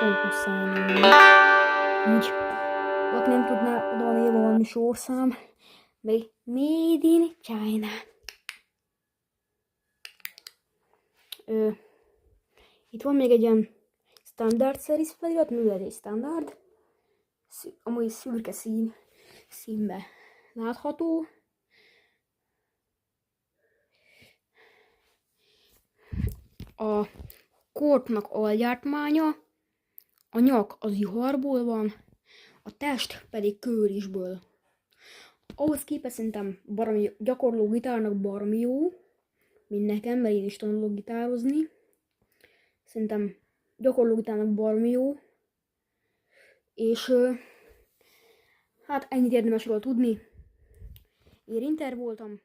fókuszálni. Úgy, ott nem tudná odaadni valami sorszám. Made in China. Itt van még egy ilyen standard series felirat, művelés standard. Amúgy szürke színbe látható. A kortnak algyártmánya, a nyak az juharból van, a test pedig kőrisből. Ahhoz képest szerintem gyakorló gitárnak baromi jó, mint nekem, mert én is tanulok gitározni. Szerintem gyakorló gitárnak baromi jó, és hát ennyit érdemes róla tudni. Én Rinter voltam.